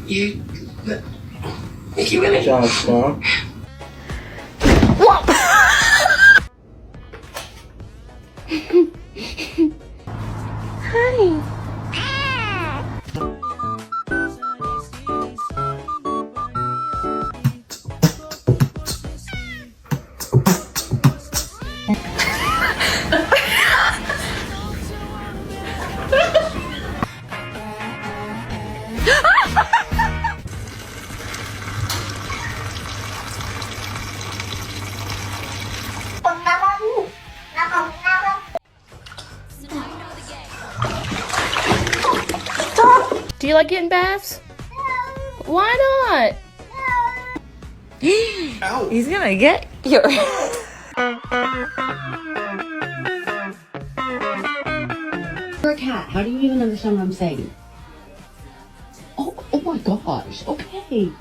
You... Nikki Willie. Josh, Mom. Hi. Do you like getting baths? No. Why not? No. Ow. He's gonna get your... You're a cat. How do you even understand what I'm saying? Oh my gosh. Okay.